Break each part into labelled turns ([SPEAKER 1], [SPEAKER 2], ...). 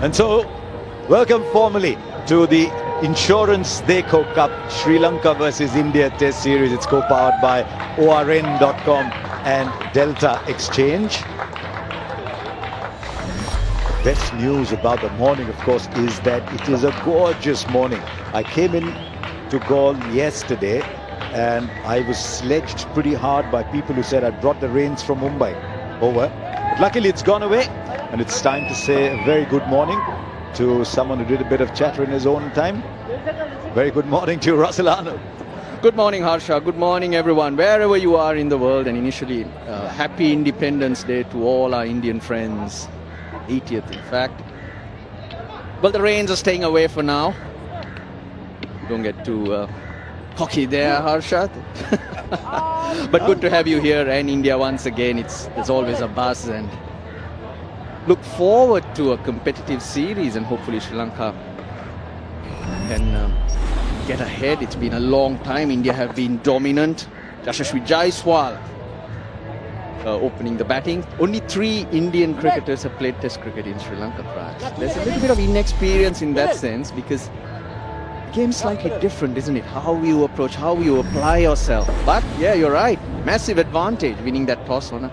[SPEAKER 1] And so, welcome formally to the Insurance Dekho Cup Sri Lanka versus India Test Series. It's co-powered by ORN.com and Delta Exchange. The best news about the morning, of course, is that it is a gorgeous morning. I came in to Galle yesterday and I was sledged pretty hard by people who said I brought the rains from Mumbai over. But luckily it's gone away, and it's time to say a very good morning to someone who did a bit of chatter in his own time. Very good morning to Russell Arnold.
[SPEAKER 2] Good morning, Harsha. Good morning, everyone, wherever you are in the world. And initially, happy Independence Day to all our Indian friends. 80th, in fact. Well, the rains are staying away for now. Don't get too cocky there, Harsha. But good to have you here and India once again. There's always a buzz, and look forward to a competitive series, and hopefully Sri Lanka can get ahead. It's been a long time. India have been dominant. Yashasvi Jaiswal opening the batting. Only 3 Indian cricketers have played Test cricket in Sri Lanka prior. There's a little bit of inexperience in that sense, because the game's slightly different, isn't it? How you approach, how you apply yourself. But yeah, you're right. Massive advantage winning that toss on a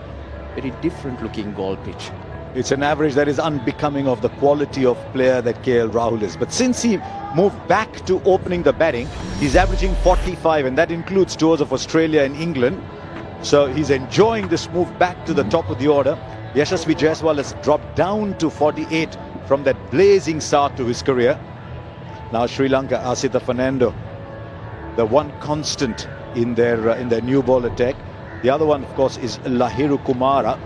[SPEAKER 2] very different looking Galle pitch.
[SPEAKER 1] It's an average that is unbecoming of the quality of player that KL Rahul is. But since he moved back to opening the batting, he's averaging 45, and that includes tours of Australia and England. So he's enjoying this move back to the top of the order. Yashasvi Jaiswal has dropped down to 48 from that blazing start to his career. Now Sri Lanka, Asitha Fernando, the one constant in their new ball attack. The other one, of course, is Lahiru Kumara.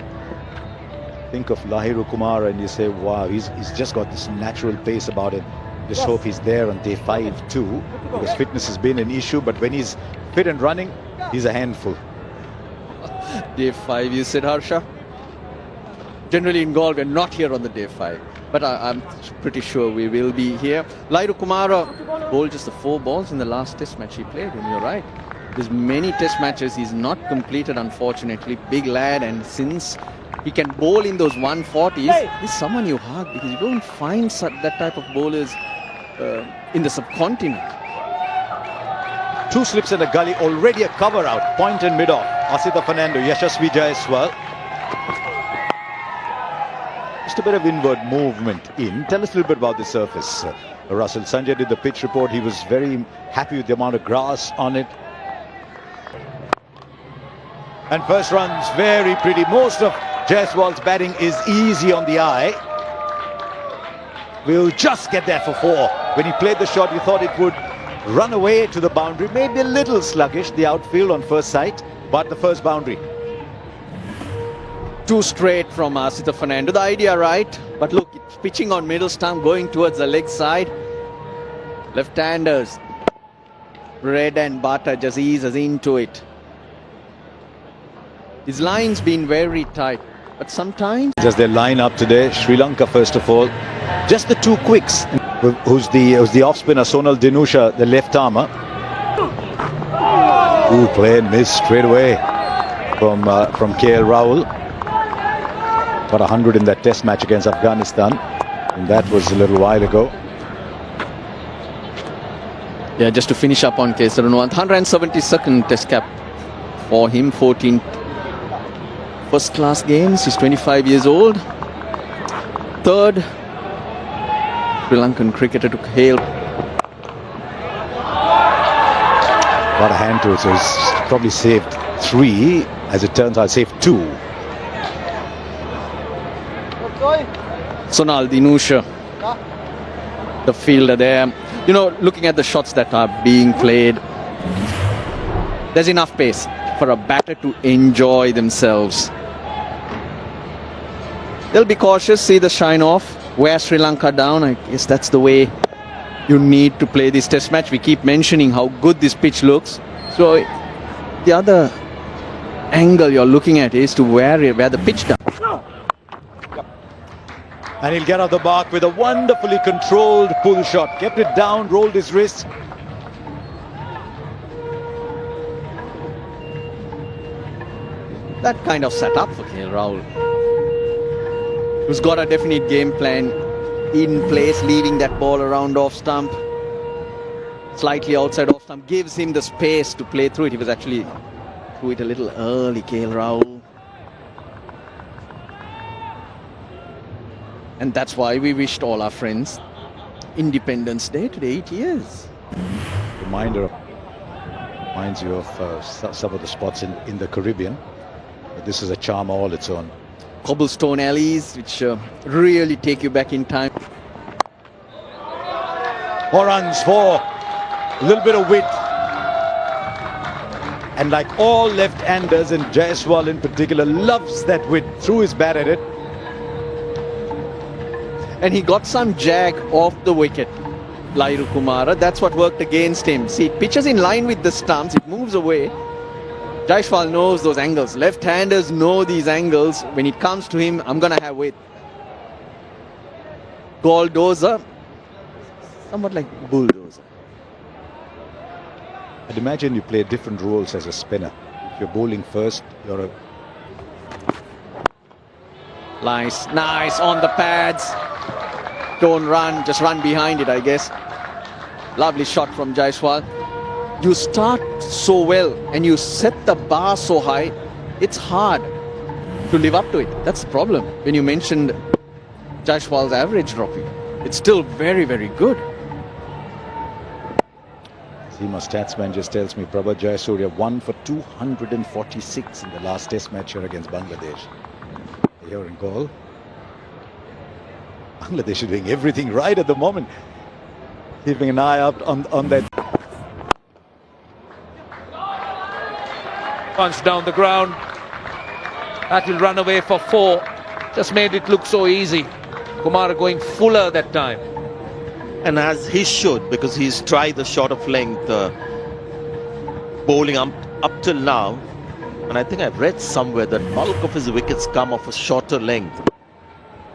[SPEAKER 1] Think of Lahiru Kumara and you say, wow, he's just got this natural pace about him. Just hope he's there on day 5 too, because fitness has been an issue, but when he's fit and running, he's a handful.
[SPEAKER 2] Day 5, you said, Harsha? Generally in Galle, we're not here on the day 5, but I'm pretty sure we will be here. Lahiru Kumara bowled just the 4 balls in the last test match he played, and you're right. There's many test matches he's not completed, unfortunately. Big lad, and since he can bowl in those 140s, he's someone you hug, because you don't find that type of bowlers in the subcontinent.
[SPEAKER 1] 2 slips in the gully, already a cover out, point and mid-off. Asitha Fernando, Yashasvi Jaiswal. Just a bit of inward movement in. Tell us a little bit about the surface, Russell. Sanjay did the pitch report. He was very happy with the amount of grass on it. And first runs, very pretty. Most of Jaiswal's batting is easy on the eye. We'll just get there for 4. When he played the shot, you thought it would run away to the boundary. Maybe a little sluggish, the outfield on first sight, but the first boundary.
[SPEAKER 2] 2 straight from Asitha Fernando. The idea right, but look, it's pitching on middle stump, going towards the leg side. Left-handers, bread and butter, just eases into it. His line's been very tight, but sometimes...
[SPEAKER 1] Just their line up today, Sri Lanka first of all. Just the 2 quicks. Who's the off-spinner, Sonal Dinusha, the left-armer. Ooh, play and miss straight away from KL Rahul. Got 100 in that test match against Afghanistan, and that was a little while ago.
[SPEAKER 2] Yeah, just to finish up on KL Rahul, 172nd test cap for him, 14 first-class games. He's 25 years old. 3rd Sri Lankan cricketer to hail.
[SPEAKER 1] Got a hand to it, so he's probably saved 3. As it turns out, saved 2.
[SPEAKER 2] Sonal Dinusha, the fielder there. You know, looking at the shots that are being played, there's enough pace for a batter to enjoy themselves. They'll be cautious, see the shine off, wear Sri Lanka down. I guess that's the way you need to play this test match. We keep mentioning how good this pitch looks. So the other angle you're looking at is to wear the pitch down.
[SPEAKER 1] And he'll get off the mark with a wonderfully controlled pull shot. Kept it down, rolled his wrist.
[SPEAKER 2] That kind of set up for KL Rahul, who's got a definite game plan in place, leaving that ball around off stump. Slightly outside off stump, gives him the space to play through it. He was actually through it a little early, KL Rahul. And that's why we wished all our friends Independence Day today, 8 years.
[SPEAKER 1] Reminds you of some of the spots in the Caribbean. But this is a charm all its own.
[SPEAKER 2] Cobblestone alleys, which really take you back in time.
[SPEAKER 1] More runs for a little bit of width. And like all left-handers, and Jaiswal in particular loves that width, threw his bat at it.
[SPEAKER 2] And he got some jag off the wicket, Lahiru Kumara. That's what worked against him. See, it pitches in line with the stumps, it moves away. Jaiswal knows those angles. Left-handers know these angles. When it comes to him, I'm going to have width. Bulldozer, somewhat like bulldozer.
[SPEAKER 1] I'd imagine you play different roles as a spinner. If you're bowling first, you're a...
[SPEAKER 2] Nice on the pads. Don't run, just run behind it, I guess. Lovely shot from Jaiswal. You start so well and you set the bar so high, it's hard to live up to it. That's the problem. When you mentioned Jaiswal's average dropping, it's still very, very good.
[SPEAKER 1] Seema Statsman just tells me Prabhat Jayasuriya 1 for 246 in the last test match here against Bangladesh. Here in goal. Bangladesh is doing everything right at the moment. Keeping an eye out on that.
[SPEAKER 3] Punch down the ground. That will run away for 4. Just made it look so easy. Kumar going fuller that time.
[SPEAKER 4] And as he should, because he's tried the short of length bowling up till now. And I think I've read somewhere that bulk of his wickets come off a shorter length.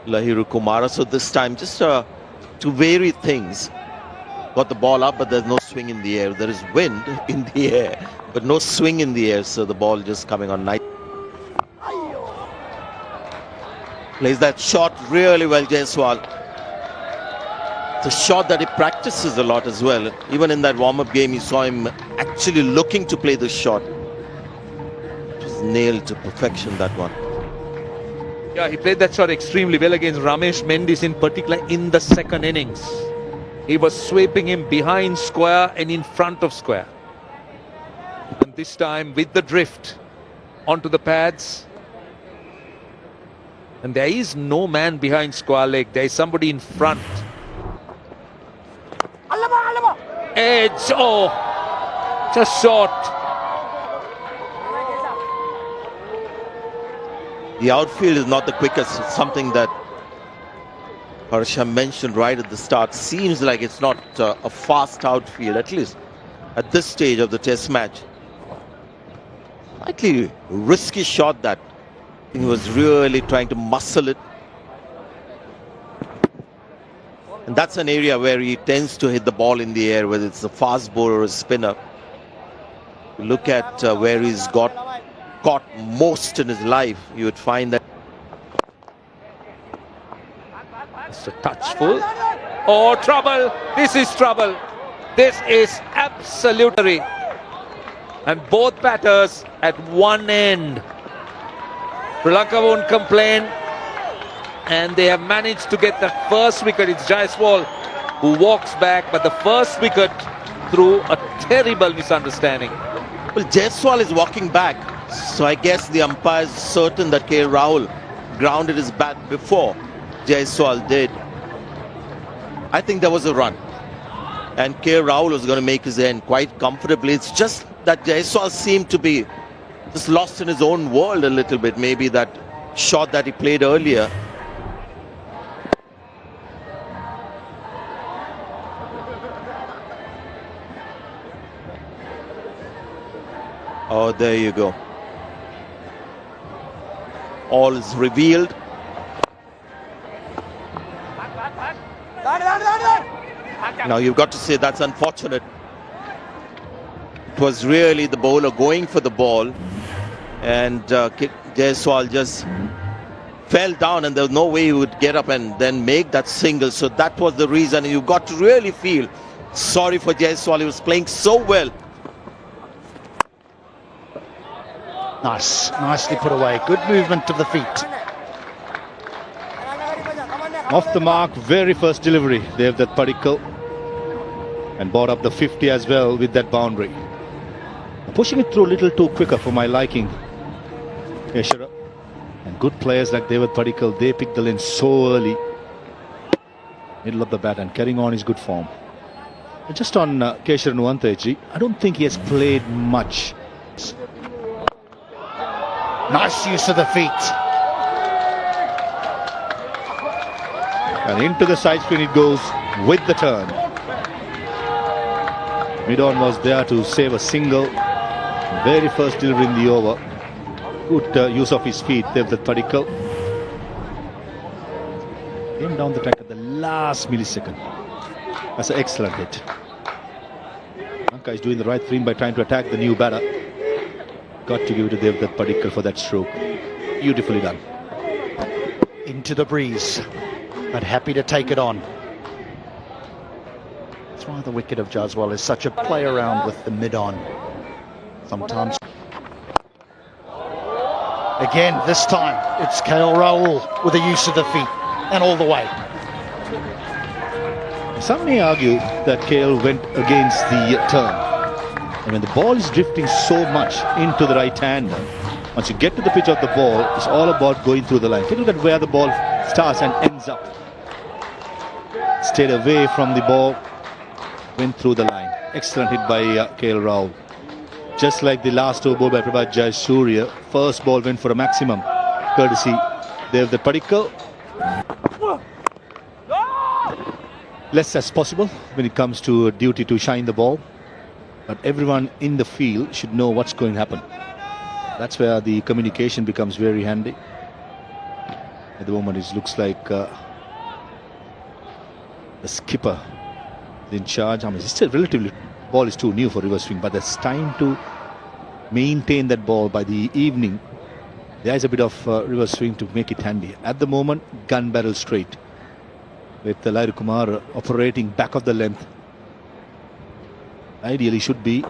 [SPEAKER 4] Lahiru Kumara. So this time, just to vary things, got the ball up, but there's no swing in the air. There is wind in the air, but no swing in the air. So the ball just coming on nice. Plays that shot really well, Jaiswal. It's a shot that he practices a lot as well. Even in that warm-up game, you saw him actually looking to play this shot. It was nailed to perfection, that one.
[SPEAKER 3] Yeah, he played that shot extremely well against Ramesh Mendis in particular in the second innings. He was sweeping him behind square and in front of square. And this time with the drift onto the pads. And there is no man behind square leg. There is somebody in front. Edge, oh, just short.
[SPEAKER 4] The outfield is not the quickest. It's something that Harsha mentioned right at the start. Seems like it's not a fast outfield, at least at this stage of the test match. Slightly risky shot that. He was really trying to muscle it. And that's an area where he tends to hit the ball in the air, whether it's a fast bowler or a spinner. Look at where he's got caught most in his life. You would find that.
[SPEAKER 3] It's a touchful. Oh, trouble. This is trouble. This is absolutely. And both batters at one end. Sri Lanka won't complain. And they have managed to get the first wicket. It's Jaiswal who walks back, but the first wicket through a terrible misunderstanding.
[SPEAKER 4] Well, Jaiswal is walking back, so I guess the umpire is certain that KL Rahul grounded his bat before Jaiswal did. I think there was a run, and KL Rahul was going to make his end quite comfortably. It's just that Jaiswal seemed to be just lost in his own world a little bit. Maybe that shot that he played earlier. Oh, there you go. All is revealed. Now you've got to say that's unfortunate. It was really the bowler going for the ball, and Jaiswal just fell down and there was no way he would get up and then make that single. So that was the reason. You got to really feel sorry for Jaiswal. He was playing so well.
[SPEAKER 5] Nice, nicely put away. Good movement of the feet.
[SPEAKER 6] Off the mark, very first delivery. Devdatt Padikkal, and brought up the 50 as well with that boundary. Pushing it through a little too quicker for my liking. Yeshara. And good players like Devdatt Padikkal, they pick the lane so early. Middle of the bat and carrying on his good form. Just on Kesharan Nuwanteji, I don't think he has played much.
[SPEAKER 5] Nice use of the feet.
[SPEAKER 6] And into the side screen it goes with the turn. Mid-on was there to save a single. Very first delivery in the over. Good use of his feet, Devdatt Padikkal. Came down the track at the last millisecond. That's an excellent hit. Lanka is doing the right thing by trying to attack the new batter. Got to give it to Devdatt Padikkal for that stroke. Beautifully done.
[SPEAKER 5] Into the breeze, but happy to take it on. That's why the wicket of Jaiswal is such a play around with the mid-on. Sometimes. Again, this time it's KL Rahul with the use of the feet and all the way.
[SPEAKER 6] Some may argue that KL went against the turn. And when the ball is drifting so much into the right hand, once you get to the pitch of the ball, it's all about going through the line. Take a look at where the ball starts and ends up. Stayed away from the ball, went through the line. Excellent hit by KL Rahul. Just like the last over ball by Prabhat Jayasuriya, first ball went for a maximum, courtesy Devdatt Padikkal. Less as possible when it comes to a duty to shine the ball. But everyone in the field should know what's going to happen. That's where the communication becomes very handy. At the moment, it looks like the skipper is in charge. I mean, it's still relatively, ball is too new for reverse swing, but there's time to maintain that ball by the evening. There is a bit of reverse swing to make it handy. At the moment, gun barrel straight, with Lairu Kumar operating back of the length. Ideally should be.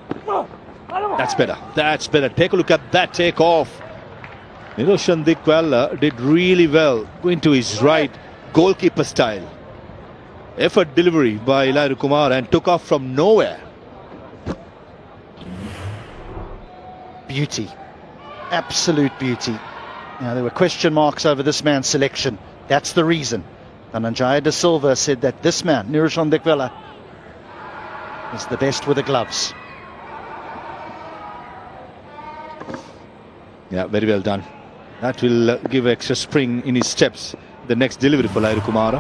[SPEAKER 6] That's better. That's better. Take a look at that takeoff. Niroshan Dikwala did really well. Going to his right, goalkeeper style. Effort delivery by Lairu Kumar and took off from nowhere.
[SPEAKER 5] Beauty. Absolute beauty. Now, there were question marks over this man's selection. That's the reason. Dhananjaya De Silva said that this man, Niroshan Dikwala, is the best with the gloves.
[SPEAKER 6] Yeah, very well done. That will give extra spring in his steps. The next delivery for Lairu Kumar.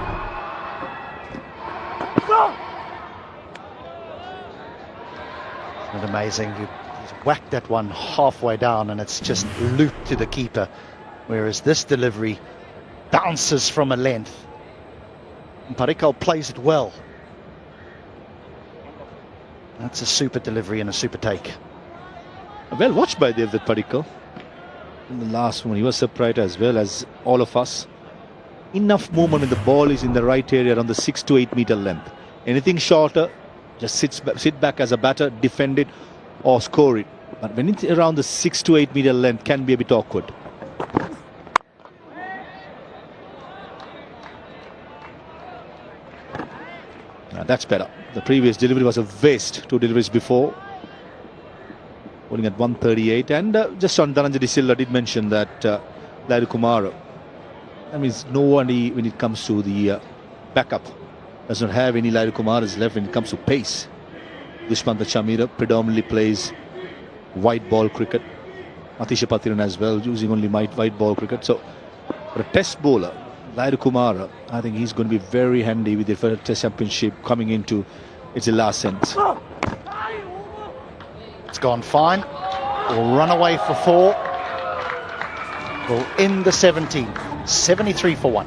[SPEAKER 5] Isn't it amazing? He's whacked that one halfway down and it's just looped to the keeper. Whereas this delivery bounces from a length. And Padikkal plays it well. That's a super delivery and a super take.
[SPEAKER 6] Well watched by Devdatt Padikkal. In the last one, he was surprised as well as all of us. Enough movement when the ball is in the right area around the 6 to 8 meter length. Anything shorter, just sit back as a batter, defend it or score it. But when it's around the 6 to 8 meter length, can be a bit awkward. Now that's better. The previous delivery was a waste, 2 deliveries before. Bowling at 138. And just on Dhananjaya De Silva did mention that Lairu Kumar, that means nobody when it comes to the backup does not have any Lairu Kumars left when it comes to pace. Dushmantha Chameera predominantly plays white ball cricket. Atisha Pathiran as well, using only white ball cricket. So for a test bowler, Lairu Kumar, I think he's going to be very handy with the first test championship coming into its last sense.
[SPEAKER 5] It's gone fine. We'll run away for 4. We'll end the 17. 73 for 1.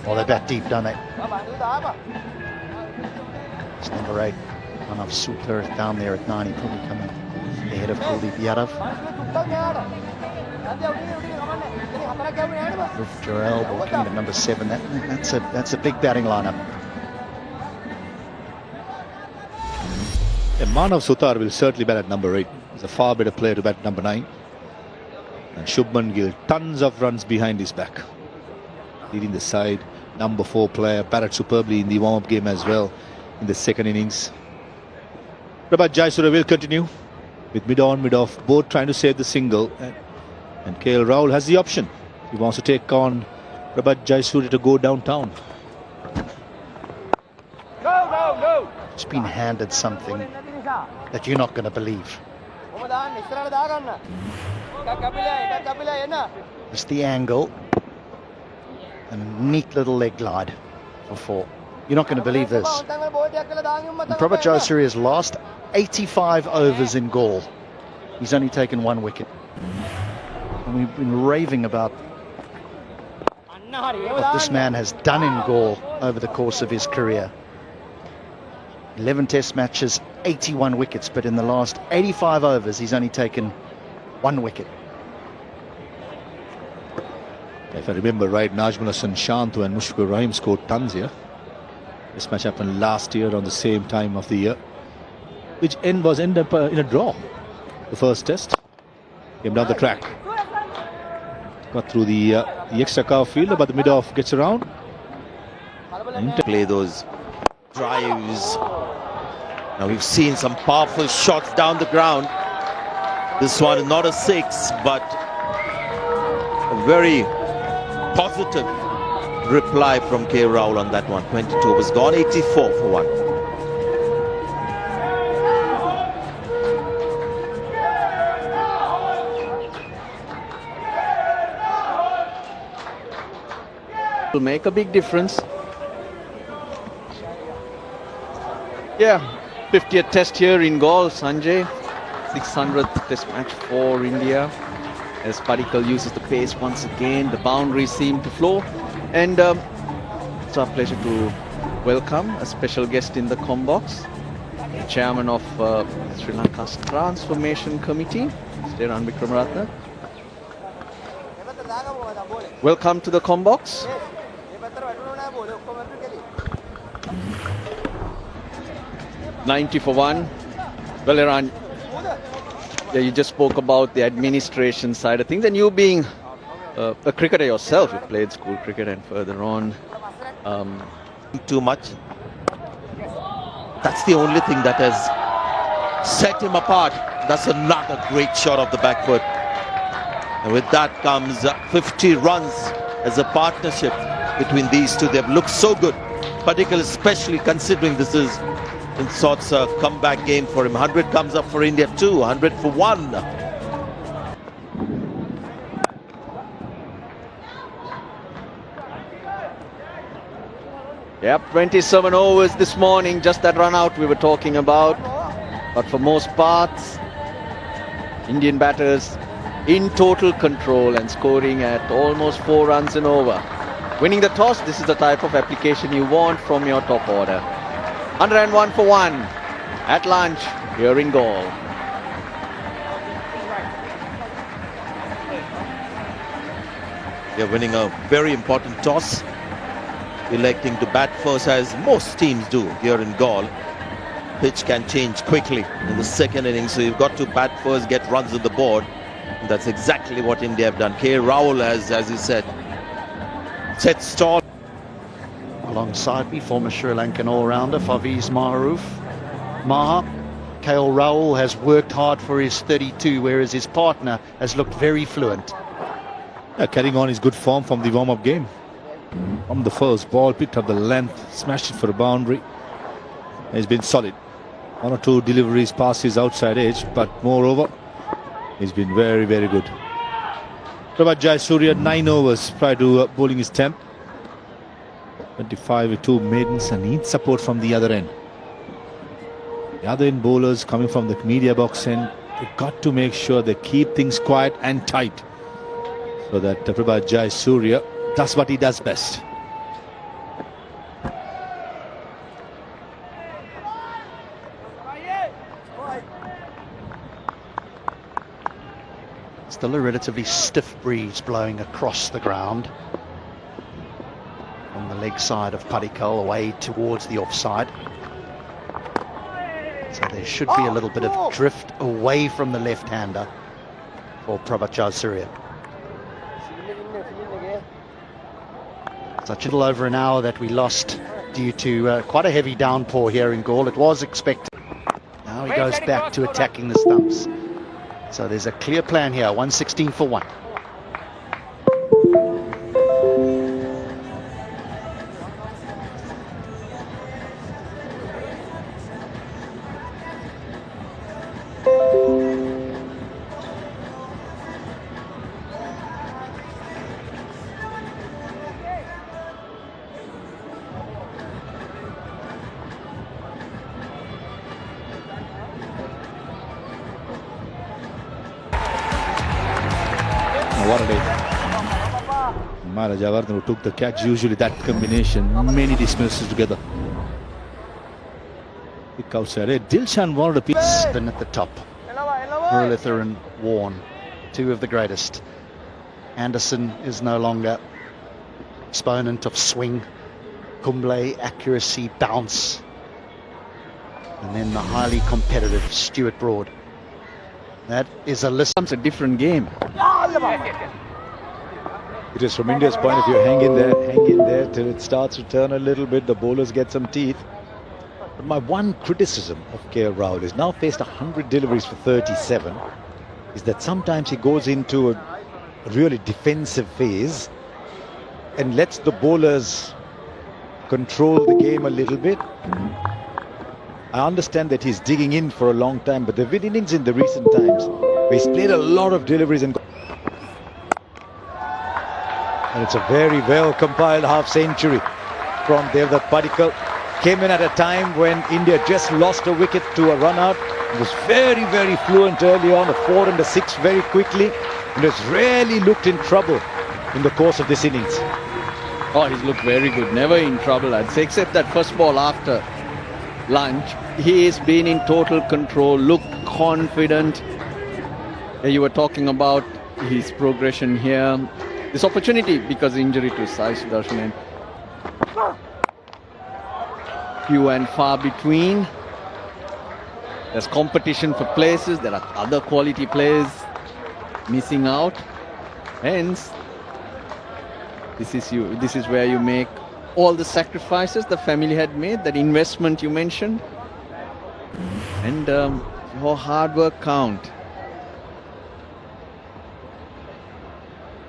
[SPEAKER 5] Oh, they bat deep, don't they? It's number 8. Manav Super down there at 9. He probably coming ahead of Kuldeep Yadav. With Jarrell walking at number 7. That's a big batting lineup.
[SPEAKER 6] Yeah, Manav Sutar will certainly bat at number 8. He's a far better player to bat at number 9. And Shubman Gill, tons of runs behind his back. Leading the side, number 4 player, batted superbly in the warm-up game as well in the second innings. Devdatt Jayasuriya will continue with mid-on, mid-off, both trying to save the single. And KL Rahul has the option. He wants to take on Devdatt Jayasuriya to go downtown.
[SPEAKER 5] It's been handed something that you're not going to believe. It's the angle. A neat little leg glide for 4. You're not going to believe this. In Devdatt Jayasuriya's last 85 overs in Gaul, he's only taken 1 wicket. And we've been raving about what this man has done in Gaul over the course of his career. 11 test matches, 81 wickets, but in the last 85 overs, he's only taken 1 wicket.
[SPEAKER 6] If I remember right, Najmul Hasan Shantu and Mushfiqur Rahim scored tons here. This match happened last year on the same time of the year, which ended up in a draw. The first test came down the track, got through the extra cover fielder, but the mid-off gets around.
[SPEAKER 4] Play those drives. Now we've seen some powerful shots down the ground. This one is not a 6, but a very positive reply from KL Rahul on that one. 22 was gone, 84 for 1.
[SPEAKER 2] Will make a big difference. Yeah, 50th test here in Gaul, Sanjay. 600th test match for India. As Padikkal uses the pace once again, the boundaries seem to flow. And it's our pleasure to welcome a special guest in the box, the chairman of Sri Lanka's Transformation Committee, Mr. Ran Wickramaratne. Welcome to the box. $90 for 1. Well, Iran, yeah, you just spoke about the administration side of things, and you being a cricketer yourself, you played school cricket and further on.
[SPEAKER 4] Too much. That's the only thing that has set him apart. That's another great shot of the back foot. And with that comes 50 runs as a partnership between these two. They've looked so good, particularly especially considering this is in sorts a comeback game for him. 100 comes up for India too, 100 for 1.
[SPEAKER 2] Yep, 27 overs this morning, just that run out we were talking about. But for most parts, Indian batters in total control and scoring at almost 4 runs an over. Winning the toss, this is the type of application you want from your top order. 101 for 1 at lunch here in Gaul.
[SPEAKER 4] They're winning a very important toss, electing to bat first as most teams do here in Gaul. Pitch can change quickly in the second innings, so you've got to bat first, get runs on the board. And that's exactly what India have done. KL Rahul has, as you said, set stall.
[SPEAKER 5] Alongside me, former Sri Lankan all-rounder Faviz Maha. KL Rahul has worked hard for his 32, whereas his partner has looked very fluent.
[SPEAKER 6] Yeah, carrying on his good form from the warm-up game. From the first ball, picked up the length, smashed it for a boundary. He's been solid. 1 or 2 deliveries past his outside edge, but moreover, he's been very, very good. Devdatt Jayasuriya, 9 overs prior to bowling his 10th. 25 with 2 maidens and needs support from the other end. The other end bowlers coming from the media box end, they've got to make sure they keep things quiet and tight. So that Prabhat Jayasuriya does what he does best.
[SPEAKER 5] Still a relatively stiff breeze blowing across the ground on the leg side of Padikkal away towards the offside. So there should be a little bit of drift away from the left-hander for Prabhat Jayasuriya. Such a little over an hour that we lost due to quite a heavy downpour here in Gaul. It was expected. Now he goes back to attacking the stumps. So there's a clear plan here, 116 for 1.
[SPEAKER 6] What a day. Mara Javardhan who took the catch. Usually that combination, many dismissals together. Kick outside. Dilshan wanted a piece.
[SPEAKER 5] Spin at the top. Muralitha and Warren, two of the greatest. Anderson is no longer exponent of swing. Kumble, accuracy, bounce. And then the highly competitive Stuart Broad. That is a list.
[SPEAKER 2] It's a different game.
[SPEAKER 1] It is from India's point of view, hang in there till it starts to turn a little bit, the bowlers get some teeth. But my one criticism of KL Rahul is now faced 100 deliveries for 37, is that sometimes he goes into a really defensive phase and lets the bowlers control the game a little bit. I understand that he's digging in for a long time, but there have been innings in the recent times where he's played a lot of deliveries and it's a very well compiled half century from Devdatt Padikkal. Came in at a time when India just lost a wicket to a run out. He was very, very fluent early on, a 4 and a 6 very quickly, and has really looked in trouble in the course of this innings.
[SPEAKER 2] Oh, he's looked very good. Never in trouble, I'd say, except that first ball after lunch. He's been in total control, looked confident. You were talking about his progression here. This opportunity because injury to Sai Sudarshan and few and far between. There's competition for places. There are other quality players missing out. Hence, this is where you make all the sacrifices the family had made, that investment you mentioned, and your hard work count.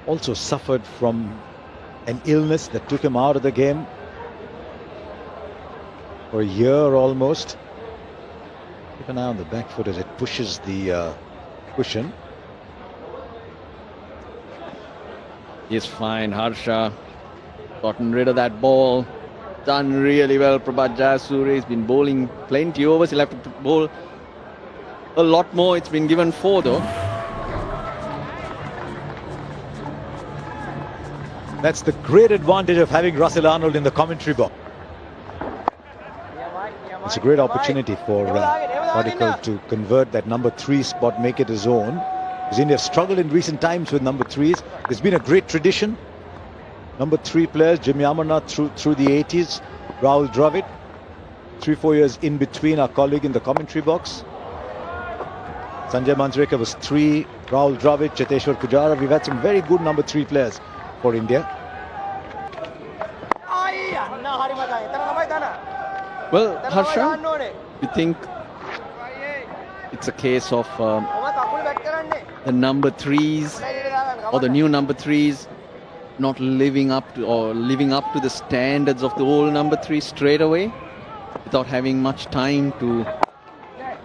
[SPEAKER 1] Also suffered from an illness that took him out of the game for a year almost. Keep an eye on the back foot as it pushes the cushion.
[SPEAKER 2] He's fine, Harsha. Gotten rid of that ball. Done really well. Prabhat Jayasuriya has been bowling plenty overs. He'll have to bowl a lot more. It's been given 4 though.
[SPEAKER 1] That's the great advantage of having Russell Arnold in the commentary box. It's a great opportunity for Padikkal to convert that number 3 spot, make it his own. Because India have struggled in recent times with number 3s. There's been a great tradition. Number 3 players, Jimmy Amarnath through the 80s, Rahul Dravid, 3-4 years in between, our colleague in the commentary box. Sanjay Manjrekar was 3, Rahul Dravid, Cheteshwar Pujara. We've had some very good number 3 players for India.
[SPEAKER 2] Well, Harsha, you think it's a case of the number 3s or the new number 3s not living up to the standards of the old number 3 straight away without having much time to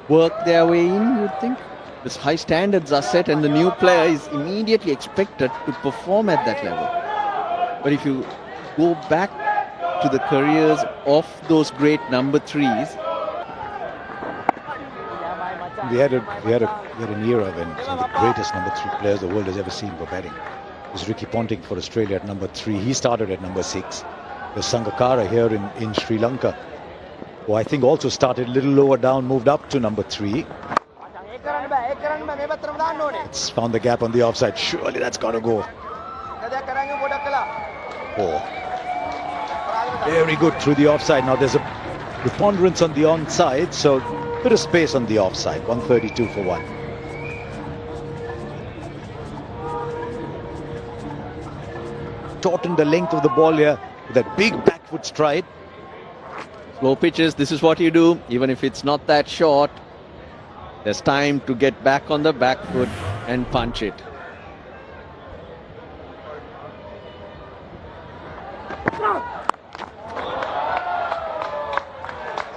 [SPEAKER 2] work their way in, you'd think? Because high standards are set and the new player is immediately expected to perform at that level. But if you go back to the careers of those great number 3s,
[SPEAKER 1] we had an era when some of the greatest number 3 players the world has ever seen were batting. is Ricky Ponting for Australia at number 3. He started at number 6. There's Sangakkara here in Sri Lanka, who I think also started a little lower down, moved up to number 3. It's found the gap on the offside. Surely that's got to go. Oh. Very good through the offside. Now there's a preponderance on the onside, so a bit of space on the offside. 132 for 1. Shortened the length of the ball here with that big back foot stride.
[SPEAKER 2] Slow pitches, this is what you do. Even if it's not that short, there's time to get back on the back foot and punch it.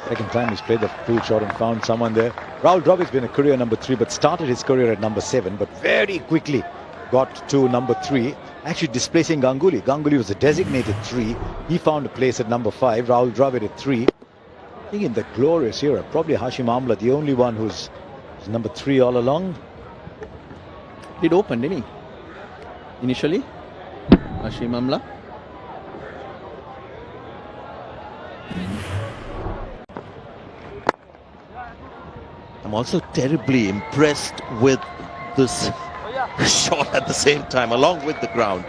[SPEAKER 1] Second time he's played the full shot and found someone there. Rahul Dravid's been a career number 3, but started his career at number 7, but very quickly got to number 3, actually displacing Ganguly. Ganguly was a designated 3. He found a place at number 5. Rahul Dravid at 3. I think in the glorious era, probably Hashim Amla, the only one who's number 3 all along.
[SPEAKER 2] Did open, didn't he? Initially, Hashim Amla.
[SPEAKER 4] I'm also terribly impressed with this shot at the same time, along with the ground.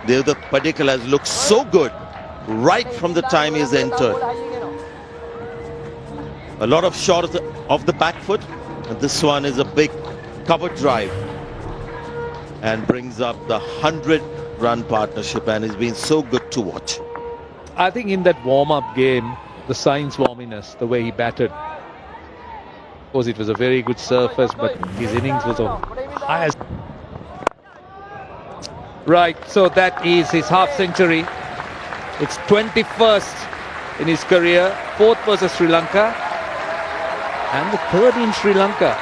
[SPEAKER 4] Devdatt Padikkal has looked so good right from the time he's entered. A lot of shot of the back foot, and this one is a big cover drive and brings up the 100-run partnership, and it's been so good to watch.
[SPEAKER 3] I think in that warm-up game, the Sainz warminess, the way he batted, of course it was a very good surface, but his innings was of highest. Right, so that is his half-century. It's 21st in his career, 4th versus Sri Lanka, and the 3rd in Sri Lanka.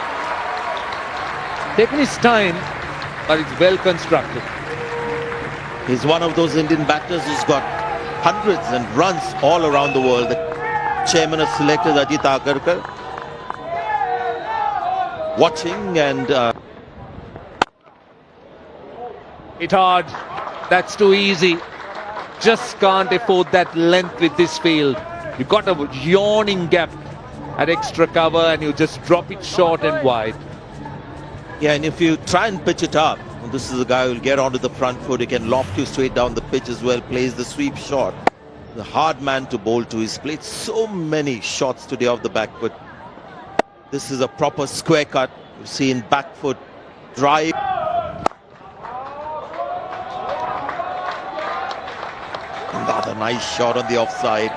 [SPEAKER 3] Taking his time, but it's well constructed.
[SPEAKER 4] He's one of those Indian batters who's got hundreds and runs all around the world. The chairman of selectors, Ajit Agarkar, watching and
[SPEAKER 3] Hit hard, that's too easy. Just can't afford that length with this field. You've got a yawning gap at extra cover and you just drop it short and wide.
[SPEAKER 4] yeah, and if you try and pitch it up, this is a guy who'll get onto the front foot. He can loft you straight down the pitch as well, plays the sweep shot. The hard man to bowl to. He's played so many shots today off the back foot. This is a proper square cut. You've seen back foot drive. Another nice shot on the offside.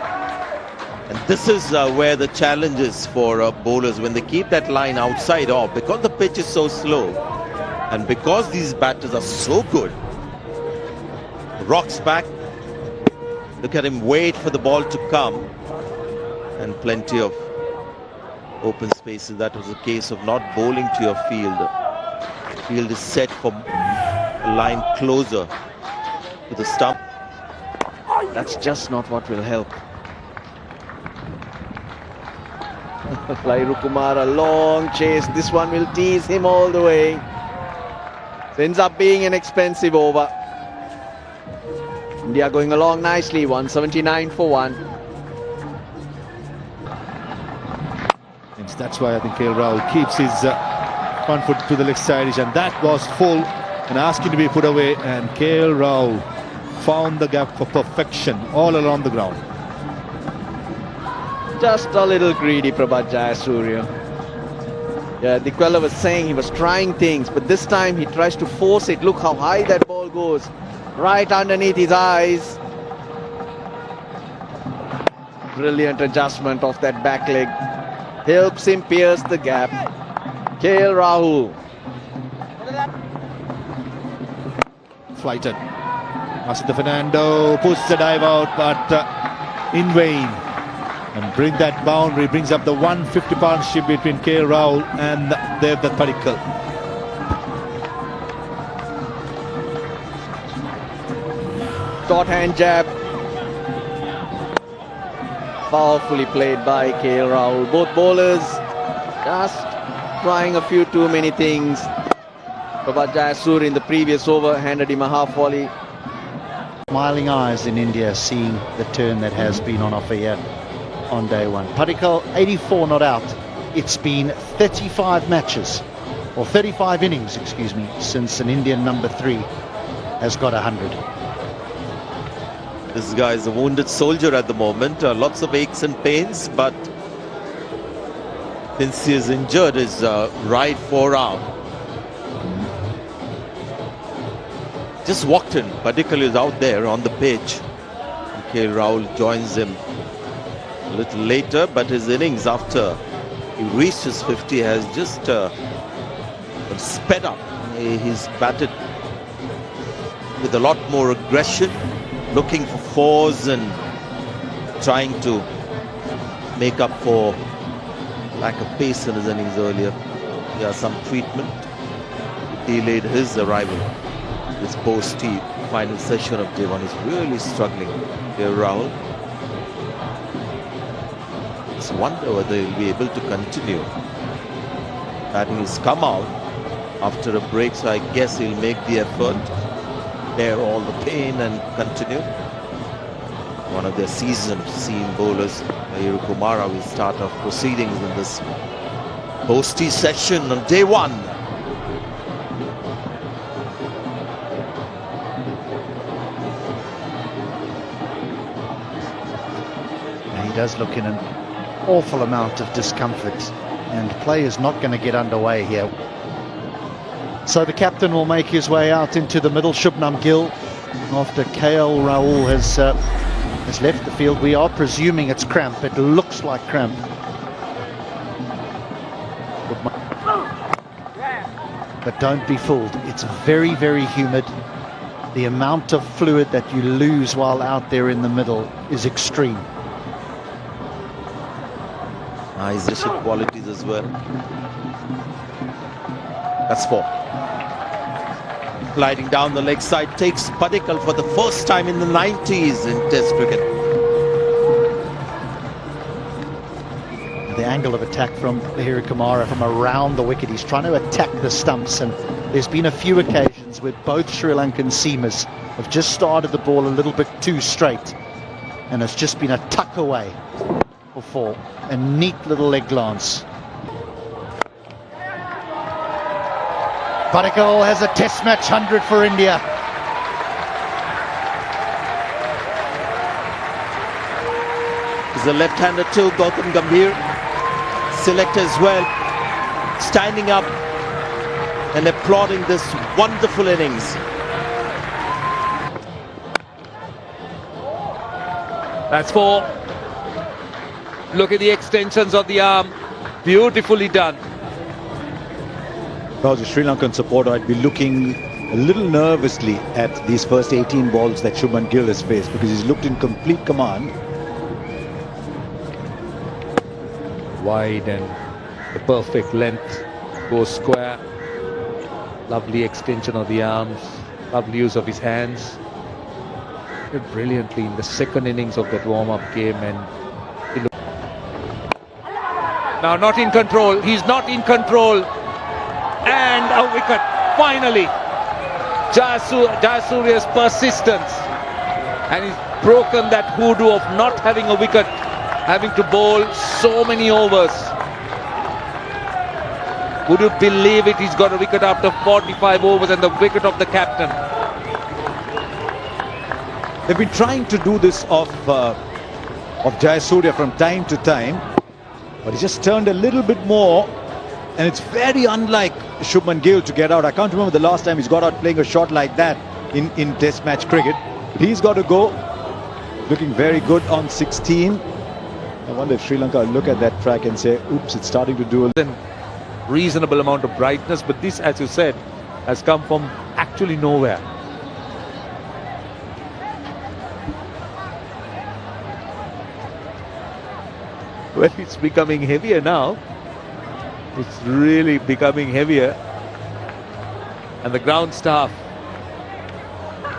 [SPEAKER 4] And this is where the challenge is for bowlers when they keep that line outside off, because the pitch is so slow and because these batters are so good. Rocks back. Look at him wait for the ball to come, and plenty of open spaces. That was a case of not bowling to your field. The field is set for a line closer to the stump.
[SPEAKER 2] That's just not what will help. Lairu Kumar, a long chase. This one will tease him all the way. It ends up being an expensive over. India going along nicely, 179 for 1.
[SPEAKER 6] And that's why I think KL Rahul keeps his front foot to the leg side, and that was full and asking to be put away, and KL Rahul found the gap for perfection all along the ground.
[SPEAKER 2] Just a little greedy, Prabhat Jayasuriya. Yeah, Dikwella was saying he was trying things, but this time he tries to force it. Look how high that ball goes, right underneath his eyes. Brilliant adjustment of that back leg. Helps him pierce the gap. KL Rahul.
[SPEAKER 6] Flighted. Masita Fernando puts the dive out, but in vain. And bring that boundary, brings up the 150 partnership between KL Rahul and Devdatt Padikkal.
[SPEAKER 2] Short hand jab. Powerfully played by KL Rahul. Both bowlers just trying a few too many things. Prabhat Jayasuriya in the previous over handed him a half volley.
[SPEAKER 5] Smiling eyes in India seeing the turn that has been on offer here on day one. Padikkal, 84 not out. It's been 35 matches, or 35 innings, excuse me, since an Indian number 3 has got 100.
[SPEAKER 4] This guy is a wounded soldier at the moment. Lots of aches and pains, but since he is injured, his right forearm just walked in. Padikkal is out there on the pitch. KL Rahul joins him a little later, but his innings after he reached his 50 has just sped up. He's batted with a lot more aggression, looking for fours and trying to make up for lack of pace in his innings earlier. Yeah, some treatment delayed his arrival. This post-T final session of day one is really struggling here, Rahul. Just wonder whether he'll be able to continue. Batting has come out after a break, so I guess he'll make the effort, bear all the pain and continue. One of their seasoned seam bowlers, Kumara, will start off proceedings in this post-T session on day one.
[SPEAKER 5] He does look in an awful amount of discomfort, and play is not going to get underway here. So the captain will make his way out into the middle, Shubman Gill, after KL Rahul has left the field. We are presuming it's cramp. It looks like cramp. But don't be fooled. It's very, very humid. The amount of fluid that you lose while out there in the middle is extreme.
[SPEAKER 4] His leadership qualities as well. That's 4. Gliding down the leg side, takes Padikkal for the first time in the 90s in Test cricket.
[SPEAKER 5] The angle of attack from Kumara from around the wicket. He's trying to attack the stumps, and there's been a few occasions where both Sri Lankan seamers have just started the ball a little bit too straight, and it's just been a tuck away for 4. A neat little leg glance. Padikkal has a test match 100 for India.
[SPEAKER 4] He's a left-hander too, Gautam Gambhir. Selector as well, standing up and applauding this wonderful innings.
[SPEAKER 3] That's 4. Look at the extensions of the arm. Beautifully done.
[SPEAKER 1] If I was a Sri Lankan supporter, I'd be looking a little nervously at these first 18 balls that Shubman Gill has faced, because he's looked in complete command.
[SPEAKER 3] Wide and the perfect length goes square. Lovely extension of the arms. Lovely use of his hands. Did brilliantly in the second innings of that warm-up game, and he looked... Now not in control. He's not in control. And a wicket, finally. Jayasuriya's persistence, and he's broken that hoodoo of not having a wicket, having to bowl so many overs. Would you believe it? He's got a wicket after 45 overs, and the wicket of the captain.
[SPEAKER 1] They've been trying to do this of Jayasuriya from time to time, but he just turned a little bit more. And it's very unlike Shubman Gill to get out. I can't remember the last time he's got out playing a shot like that in Test match cricket. He's got to go. Looking very good on 16. I wonder if Sri Lanka will look at that track and say, oops, it's starting to do a
[SPEAKER 3] reasonable amount of brightness. But this, as you said, has come from actually nowhere. Well, it's becoming heavier now. It's really becoming heavier, and the ground staff,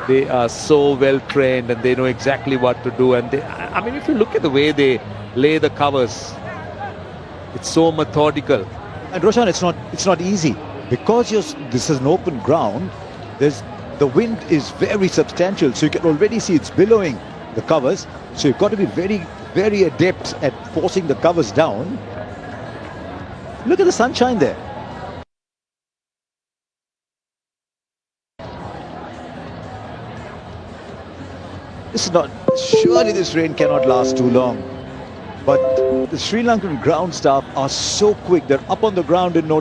[SPEAKER 3] they are so well trained and they know exactly what to do. And I mean, if you look at the way they lay the covers, it's so methodical.
[SPEAKER 1] And Roshan, it's not easy. because this is an open ground, the wind is very substantial, so you can already see it's billowing the covers. So you've got to be very, very adept at forcing the covers down. Look at the sunshine there. Surely this rain cannot last too long. But the Sri Lankan ground staff are so quick. They're up on the ground in no